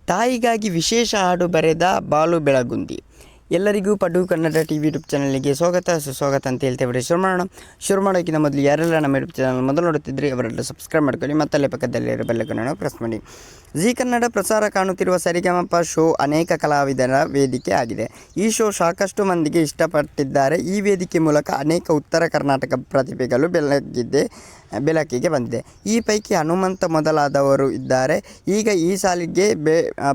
ತಾಯಿಗಾಗಿ ವಿಶೇಷ ಹಾಡು ಬರೆದ ಬಾಲು ಬೆಳಗುಂದಿ. ಎಲ್ಲರಿಗೂ ಪಡು ಕನ್ನಡ ಟಿವಿ ಯೂಟ್ಯೂಬ್ ಚಾನಲ್ಗೆ ಸ್ವಾಗತ ಸುಸ್ವಾಗತ ಅಂತ ಹೇಳ್ತೇವೆ. ಶುರು ಮಾಡೋಕ್ಕಿಂತ ಮೊದಲು ಯಾರೆಲ್ಲ ನಮ್ಮ ಯೂಟ್ಯೂಬ್ ಚಾನಲ್ ಮೊದಲು ನೋಡುತ್ತಿದ್ದರೆ ಅವರೆಲ್ಲ ಸಬ್ಸ್ಕ್ರೈಬ್ ಮಾಡ್ಕೊಳ್ಳಿ, ಮತ್ತಲ್ಲೇ ಪಕ್ಕದಲ್ಲಿರೋ ಬೆಲ್ಲೈಕನ್ ಪ್ರೆಸ್ ಮಾಡಿ. ಜೀ ಕನ್ನಡ ಪ್ರಸಾರ ಕಾಣುತ್ತಿರುವ ಸರಿಗಮಪ ಶೋ ಅನೇಕ ಕಲಾವಿದರ ವೇದಿಕೆ ಆಗಿದೆ. ಈ ಶೋ ಸಾಕಷ್ಟು ಮಂದಿಗೆ ಇಷ್ಟಪಟ್ಟಿದ್ದಾರೆ. ಈ ವೇದಿಕೆ ಮೂಲಕ ಅನೇಕ ಉತ್ತರ ಕರ್ನಾಟಕ ಪ್ರತಿಭೆಗಳು ಬೆಳಕಿಗೆ ಬಂದಿದೆ. ಈ ಪೈಕಿ ಹನುಮಂತ ಮೊದಲಾದವರು ಇದ್ದಾರೆ. ಈಗ ಈ ಸಾಲಿಗೆ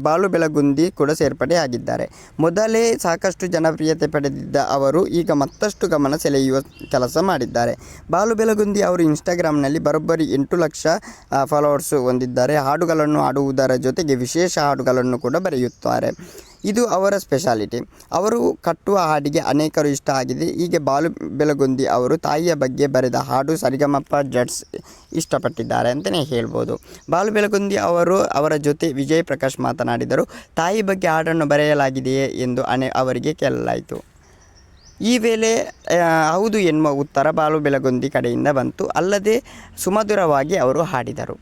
ಬಾಲು ಬೆಳಗುಂದಿ ಕೂಡ ಸೇರ್ಪಡೆಯಾಗಿದ್ದಾರೆ. ಮೊದಲೇ ಸಾಕಷ್ಟು ಜನಪ್ರಿಯತೆ ಪಡೆದಿದ್ದ ಅವರು ಈಗ ಮತ್ತಷ್ಟು ಗಮನ ಸೆಳೆಯುವ ಕೆಲಸ ಮಾಡಿದ್ದಾರೆ. ಬಾಲು ಬೆಳಗುಂದಿ ಅವರು ಇನ್ಸ್ಟಾಗ್ರಾಮ್ನಲ್ಲಿ ಬರೋಬ್ಬರಿ 8 ಲಕ್ಷ ಫಾಲೋವರ್ಸ್ ಹೊಂದಿದ್ದಾರೆ. ಹಾಡುಗಳನ್ನು ಹಾಡುವುದರ ಜೊತೆಗೆ ವಿಶೇಷ ಹಾಡುಗಳನ್ನು ಕೂಡ ಬರೆಯುತ್ತಾರೆ. ಇದು ಅವರ ಸ್ಪೆಷಾಲಿಟಿ. ಅವರು ಕಟ್ಟುವ ಹಾಡಿಗೆ ಅನೇಕರು ಇಷ್ಟ ಆಗಿದೆ. ಹೀಗೆ ಬಾಲು ಬೆಳಗುಂದಿ ಅವರು ತಾಯಿಯ ಬಗ್ಗೆ ಬರೆದ ಹಾಡು ಸರಿಗಮಪ ಜಡ್ಸ್ ಇಷ್ಟಪಟ್ಟಿದ್ದಾರೆ ಅಂತಲೇ ಹೇಳ್ಬೋದು. ಬಾಲು ಬೆಳಗುಂದಿ ಅವರ ಜೊತೆ ವಿಜಯ್ ಪ್ರಕಾಶ್ ಮಾತನಾಡಿದರು. ತಾಯಿ ಬಗ್ಗೆ ಹಾಡನ್ನು ಬರೆಯಲಾಗಿದೆಯೇ ಎಂದು ಅವರಿಗೆ ಕೇಳಲಾಯಿತು. ಈ ವೇಳೆ ಹೌದು ಎನ್ನುವ ಉತ್ತರ ಬಾಲು ಬೆಳಗುಂದಿ ಕಡೆಯಿಂದ ಬಂತು. ಅಲ್ಲದೆ ಸುಮಧುರವಾಗಿ ಅವರು ಹಾಡಿದರು.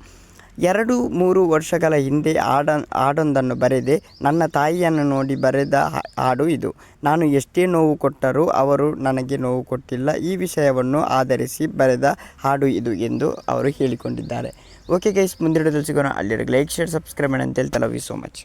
2-3 ವರ್ಷಗಳ ಹಿಂದೆ ಹಾಡೊಂದನ್ನು ಬರೆದೆ. ನನ್ನ ತಾಯಿಯನ್ನು ನೋಡಿ ಬರೆದ ಹಾಡು ಇದು. ನಾನು ಎಷ್ಟೇ ನೋವು ಕೊಟ್ಟರೂ ಅವರು ನನಗೆ ನೋವು ಕೊಟ್ಟಿಲ್ಲ. ಈ ವಿಷಯವನ್ನು ಆಧರಿಸಿ ಬರೆದ ಹಾಡು ಇದು ಎಂದು ಅವರು ಹೇಳಿಕೊಂಡಿದ್ದಾರೆ. ಓಕೆ ಗೈಸ್, ಮುಂದಿನ ಸಿಗೋಣ. ಅಲ್ಲಿವರೆಗೆ ಲೈಕ್, ಶೇರ್, ಸಬ್ಸ್ಕ್ರೈಬ್ ಮಾಡಿ ಅಂತ ಹೇಳ್ತಾ ಲವ್ ಯು ಸೋ ಮಚ್.